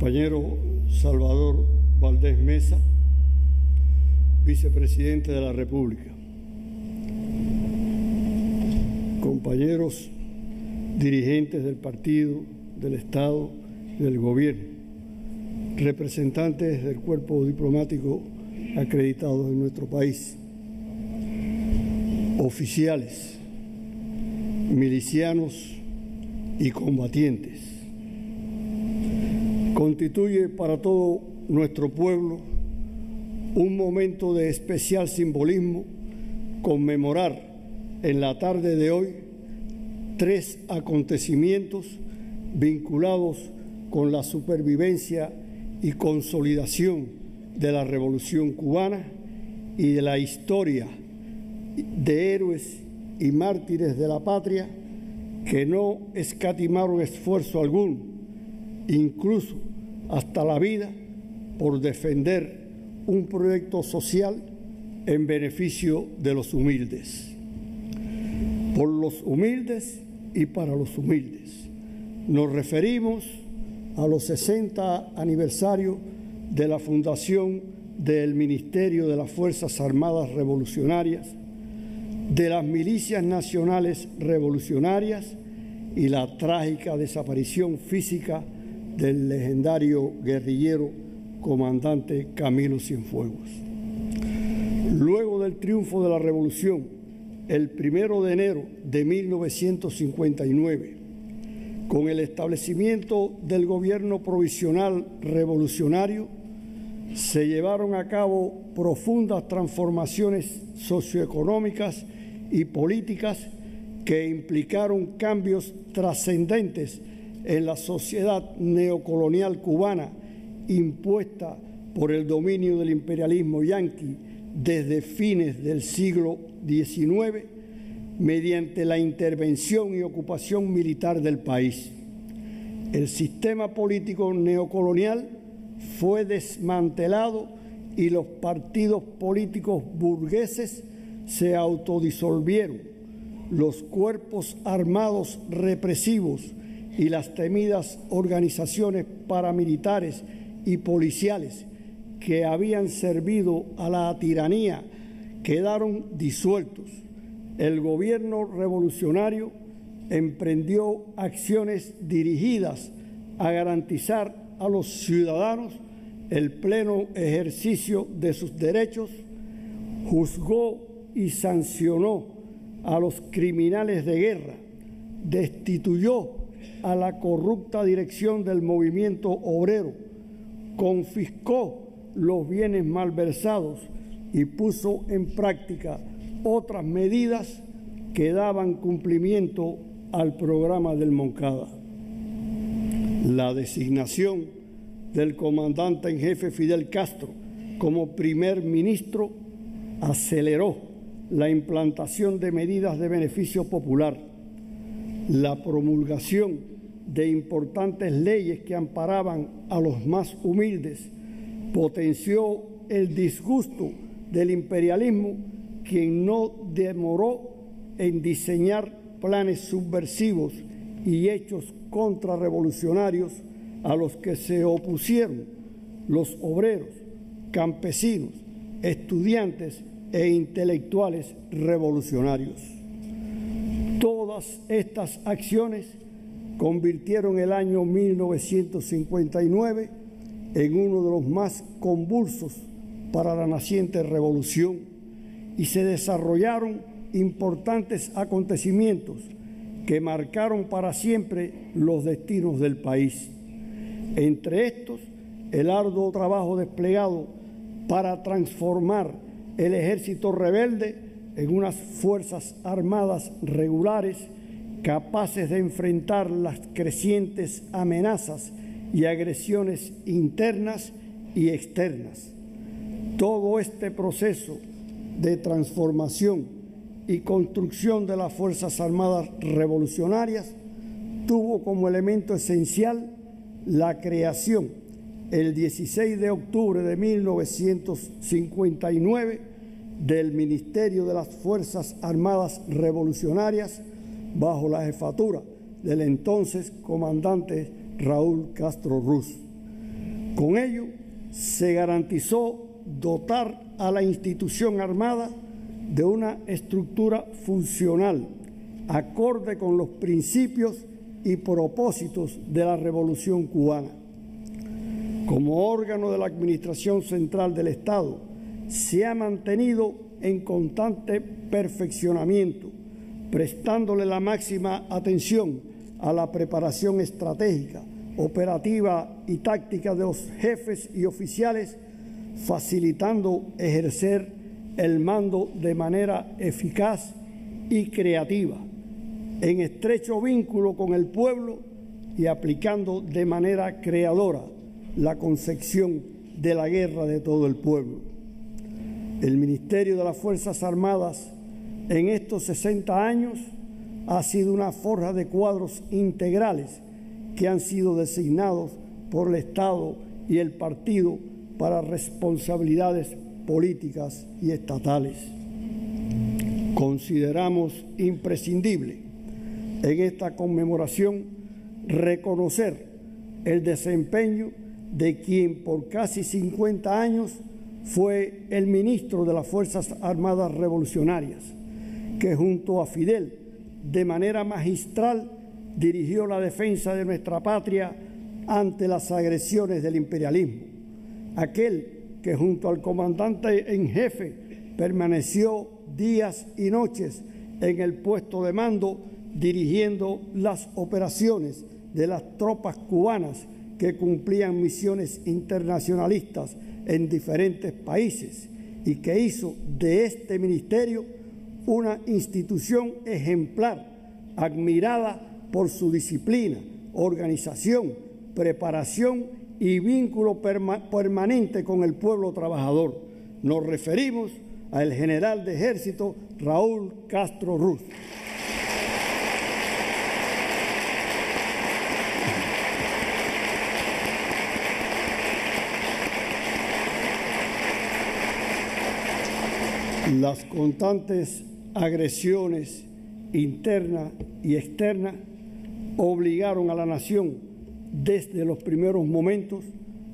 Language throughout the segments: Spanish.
compañero Salvador Valdés Mesa, vicepresidente de la República, compañeros dirigentes del partido, del Estado y del Gobierno, representantes del cuerpo diplomático acreditado en nuestro país, oficiales, milicianos y combatientes. Constituye para todo nuestro pueblo un momento de especial simbolismo conmemorar en la tarde de hoy 3 acontecimientos vinculados con la supervivencia y consolidación de la Revolución Cubana y de la historia de héroes y mártires de la patria que no escatimaron esfuerzo alguno, incluso hasta la vida, por defender un proyecto social en beneficio de los humildes. Por los humildes y para los humildes. Nos referimos a los 60 aniversarios de la fundación del Ministerio de las Fuerzas Armadas Revolucionarias, de las milicias nacionales revolucionarias y la trágica desaparición física del legendario guerrillero comandante Camilo Cienfuegos. Luego del triunfo de la revolución, el 1 de enero de 1959, con el establecimiento del gobierno provisional revolucionario, se llevaron a cabo profundas transformaciones socioeconómicas y políticas que implicaron cambios trascendentes en la sociedad neocolonial cubana impuesta por el dominio del imperialismo yanqui desde fines del siglo XIX mediante la intervención y ocupación militar del país. El sistema político neocolonial fue desmantelado y los partidos políticos burgueses se autodisolvieron. Los cuerpos armados represivos y las temidas organizaciones paramilitares y policiales que habían servido a la tiranía quedaron disueltos. El gobierno revolucionario emprendió acciones dirigidas a garantizar a los ciudadanos el pleno ejercicio de sus derechos, juzgó y sancionó a los criminales de guerra, destituyó a la corrupta dirección del movimiento obrero, confiscó los bienes malversados y puso en práctica otras medidas que daban cumplimiento al programa del Moncada. La designación del comandante en jefe Fidel Castro como primer ministro aceleró la implantación de medidas de beneficio popular, la promulgación de importantes leyes que amparaban a los más humildes, potenció el disgusto del imperialismo, quien no demoró en diseñar planes subversivos y hechos contrarrevolucionarios a los que se opusieron los obreros, campesinos, estudiantes e intelectuales revolucionarios. Todas estas acciones convirtieron el año 1959 en uno de los más convulsos para la naciente revolución y se desarrollaron importantes acontecimientos que marcaron para siempre los destinos del país. Entre estos, el arduo trabajo desplegado para transformar el ejército rebelde en unas fuerzas armadas regulares capaces de enfrentar las crecientes amenazas y agresiones internas y externas. Todo este proceso de transformación y construcción de las Fuerzas Armadas Revolucionarias tuvo como elemento esencial la creación, el 16 de octubre de 1959, del Ministerio de las Fuerzas Armadas Revolucionarias bajo la jefatura del entonces comandante Raúl Castro Ruz. Con ello, se garantizó dotar a la institución armada de una estructura funcional, acorde con los principios y propósitos de la Revolución cubana. Como órgano de la Administración Central del Estado, se ha mantenido en constante perfeccionamiento, prestándole la máxima atención a la preparación estratégica, operativa y táctica de los jefes y oficiales, facilitando ejercer el mando de manera eficaz y creativa, en estrecho vínculo con el pueblo y aplicando de manera creadora la concepción de la guerra de todo el pueblo. El Ministerio de las Fuerzas Armadas en estos 60 años ha sido una forja de cuadros integrales que han sido designados por el Estado y el partido para responsabilidades políticas y estatales. Consideramos imprescindible en esta conmemoración reconocer el desempeño de quien por casi 50 años fue el ministro de las Fuerzas Armadas Revolucionarias, que junto a Fidel, de manera magistral, dirigió la defensa de nuestra patria ante las agresiones del imperialismo. Aquel que junto al comandante en jefe permaneció días y noches en el puesto de mando dirigiendo las operaciones de las tropas cubanas que cumplían misiones internacionalistas en diferentes países y que hizo de este ministerio una institución ejemplar, admirada por su disciplina, organización, preparación y vínculo permanente con el pueblo trabajador. Nos referimos al general de ejército Raúl Castro Ruz. Las constantes agresiones internas y externas obligaron a la nación desde los primeros momentos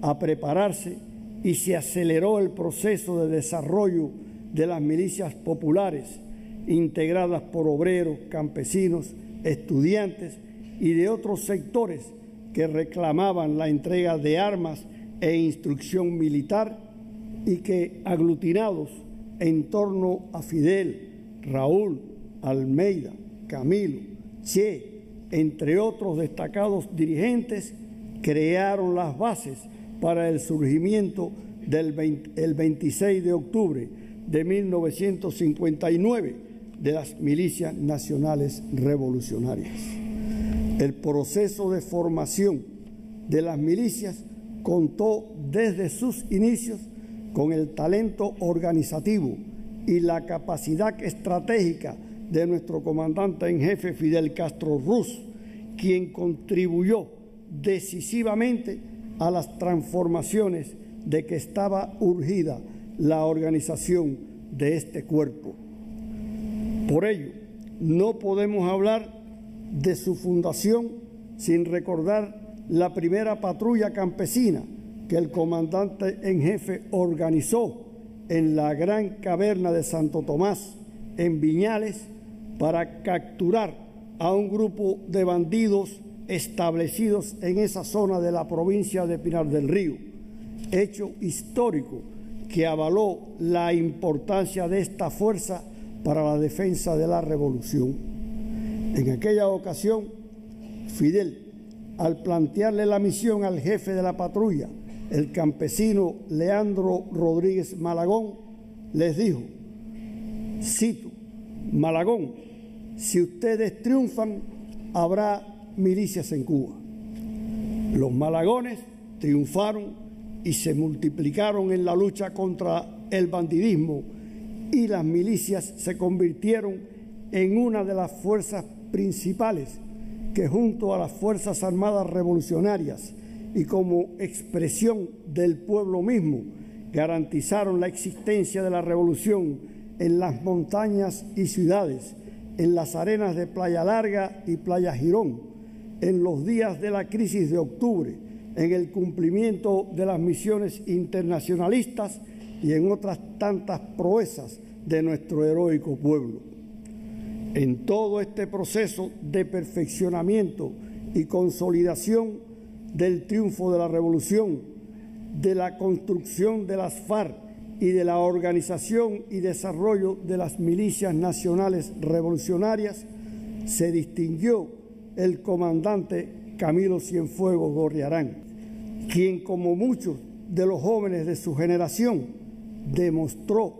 a prepararse y se aceleró el proceso de desarrollo de las milicias populares integradas por obreros, campesinos, estudiantes y de otros sectores que reclamaban la entrega de armas e instrucción militar y que, aglutinados en torno a Fidel, Raúl, Almeida, Camilo, Che, entre otros destacados dirigentes, crearon las bases para el surgimiento el 26 de octubre de 1959 de las milicias nacionales revolucionarias. El proceso de formación de las milicias contó desde sus inicios con el talento organizativo y la capacidad estratégica de nuestro comandante en jefe Fidel Castro Ruz, quien contribuyó decisivamente a las transformaciones de que estaba urgida la organización de este cuerpo. Por ello, no podemos hablar de su fundación sin recordar la primera patrulla campesina que el comandante en jefe organizó en la gran caverna de Santo Tomás, en Viñales, para capturar a un grupo de bandidos establecidos en esa zona de la provincia de Pinar del Río, hecho histórico que avaló la importancia de esta fuerza para la defensa de la revolución. En aquella ocasión, Fidel, al plantearle la misión al jefe de la patrulla, el campesino Leandro Rodríguez Malagón, les dijo, cito, Malagón, si ustedes triunfan, habrá milicias en Cuba. Los Malagones triunfaron y se multiplicaron en la lucha contra el bandidismo y las milicias se convirtieron en una de las fuerzas principales que junto a las Fuerzas Armadas Revolucionarias y como expresión del pueblo mismo garantizaron la existencia de la revolución en las montañas y ciudades, en las arenas de Playa Larga y Playa Girón, en los días de la crisis de octubre, en el cumplimiento de las misiones internacionalistas y en otras tantas proezas de nuestro heroico pueblo. En todo este proceso de perfeccionamiento y consolidación del triunfo de la revolución, de la construcción de las FARC y de la organización y desarrollo de las milicias nacionales revolucionarias, se distinguió el comandante Camilo Cienfuegos Gorriarán, quien, como muchos de los jóvenes de su generación, demostró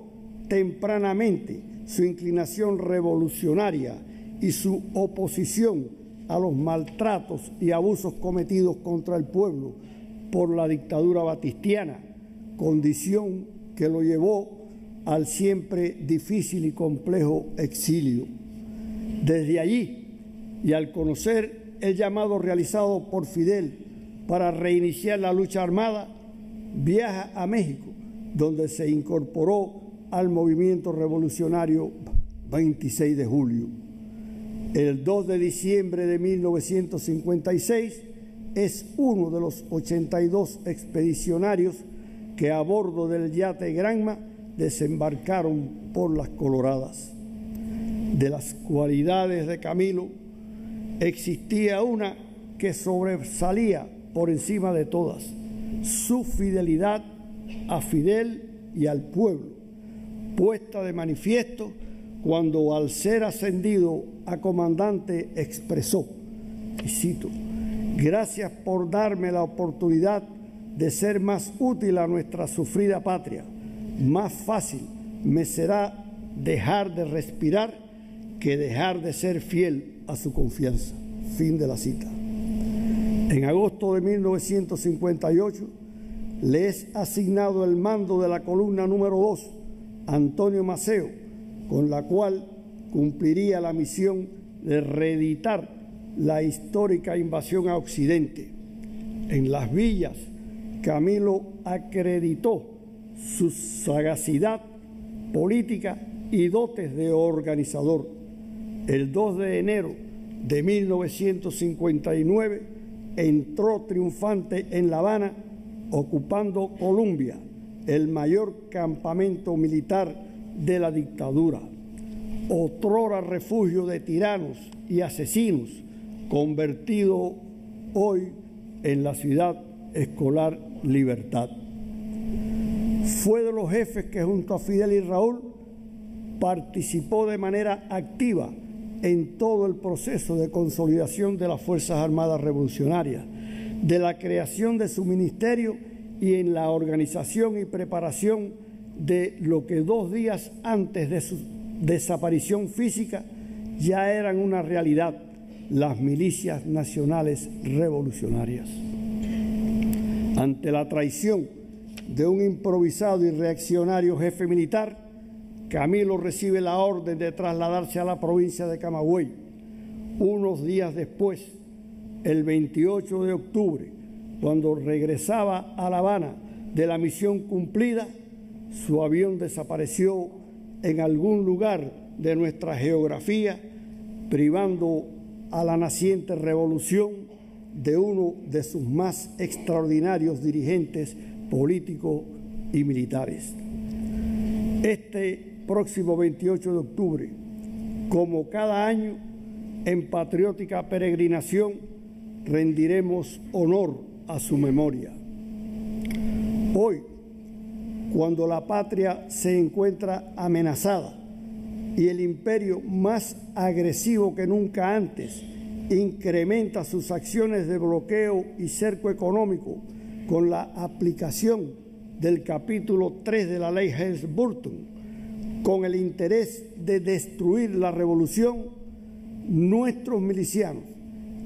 tempranamente su inclinación revolucionaria y su oposición a los maltratos y abusos cometidos contra el pueblo por la dictadura batistiana, condición que lo llevó al siempre difícil y complejo exilio. Desde allí, y al conocer el llamado realizado por Fidel para reiniciar la lucha armada, viaja a México, donde se incorporó al movimiento revolucionario 26 de julio. El 2 de diciembre de 1956 es uno de los 82 expedicionarios que a bordo del yate Granma desembarcaron por las Coloradas. De las cualidades de Camilo existía una que sobresalía por encima de todas: su fidelidad a Fidel y al pueblo, puesta de manifiesto cuando, al ser ascendido a comandante, expresó, y cito: «Gracias por darme la oportunidad de ser más útil a nuestra sufrida patria. Más fácil me será dejar de respirar que dejar de ser fiel a su confianza». Fin de la cita. En agosto de 1958 le es asignado el mando de la columna número 2, Antonio Maceo, con la cual cumpliría la misión de reeditar la histórica invasión a Occidente. En las villas, Camilo acreditó su sagacidad política y dotes de organizador. El 2 de enero de 1959 entró triunfante en La Habana, ocupando Columbia, el mayor campamento militar de la dictadura, otrora refugio de tiranos y asesinos, convertido hoy en la ciudad escolar Libertad. Fue de los jefes que, junto a Fidel y Raúl, participó de manera activa en todo el proceso de consolidación de las Fuerzas Armadas Revolucionarias, de la creación de su ministerio y en la organización y preparación de lo que 2 días antes de su desaparición física ya eran una realidad: las milicias nacionales revolucionarias. Ante la traición de un improvisado y reaccionario jefe militar, Camilo recibe la orden de trasladarse a la provincia de Camagüey. Unos días después, el 28 de octubre, cuando regresaba a La Habana de la misión cumplida, su avión desapareció en algún lugar de nuestra geografía, privando a la naciente revolución de uno de sus más extraordinarios dirigentes políticos y militares. Este próximo 28 de octubre, como cada año, en patriótica peregrinación, rendiremos honor a su memoria. Hoy, cuando la patria se encuentra amenazada y el imperio, más agresivo que nunca antes, incrementa sus acciones de bloqueo y cerco económico con la aplicación del capítulo 3 de la ley Helms-Burton, con el interés de destruir la revolución, nuestros milicianos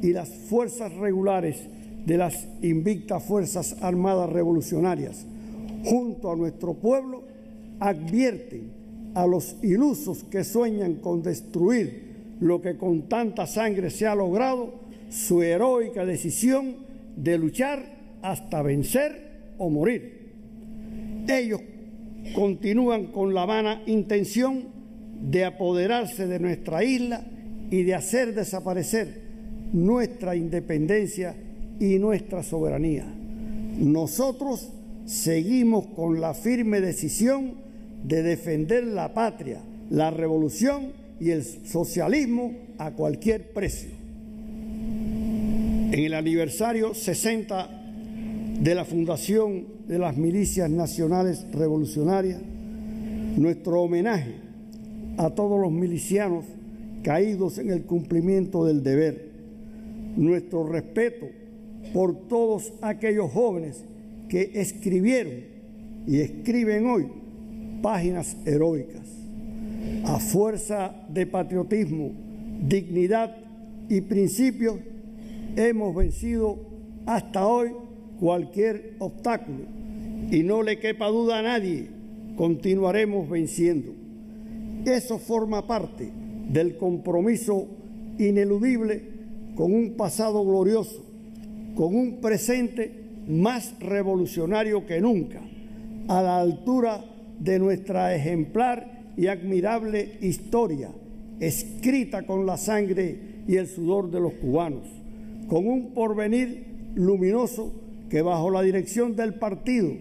y las fuerzas regulares de las invictas Fuerzas Armadas Revolucionarias, junto a nuestro pueblo, advierten a los ilusos que sueñan con destruir lo que con tanta sangre se ha logrado, su heroica decisión de luchar hasta vencer o morir. Ellos continúan con la vana intención de apoderarse de nuestra isla y de hacer desaparecer nuestra independencia y nuestra soberanía. Nosotros seguimos con la firme decisión de defender la patria, la revolución y el socialismo a cualquier precio. En el aniversario 60 de la fundación de las Milicias Nacionales Revolucionarias, nuestro homenaje a todos los milicianos caídos en el cumplimiento del deber, nuestro respeto por todos aquellos jóvenes que escribieron y escriben hoy páginas heroicas. A fuerza de patriotismo, dignidad y principios, hemos vencido hasta hoy cualquier obstáculo y no le quepa duda a nadie, continuaremos venciendo. Eso forma parte del compromiso ineludible con un pasado glorioso, con un presente más revolucionario que nunca, a la altura de nuestra ejemplar y admirable historia, escrita con la sangre y el sudor de los cubanos, con un porvenir luminoso que bajo la dirección del partido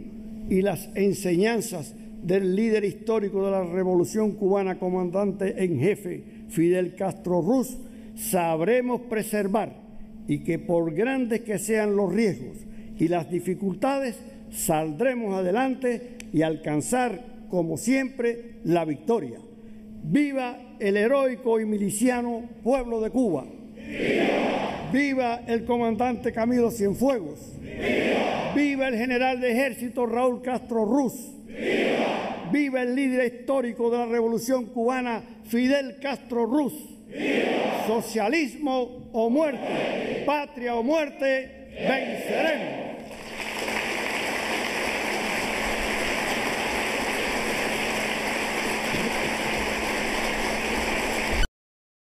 y las enseñanzas del líder histórico de la Revolución Cubana, comandante en jefe Fidel Castro Ruz, sabremos preservar, y que por grandes que sean los riesgos y las dificultades, saldremos adelante y alcanzar, como siempre, la victoria. ¡Viva el heroico y miliciano pueblo de Cuba! ¡Viva! ¡Viva el comandante Camilo Cienfuegos! ¡Viva! ¡Viva el general de ejército Raúl Castro Ruz! ¡Viva! ¡Viva el líder histórico de la Revolución Cubana, Fidel Castro Ruz! ¡Viva! Socialismo o muerte, patria o muerte, venceremos.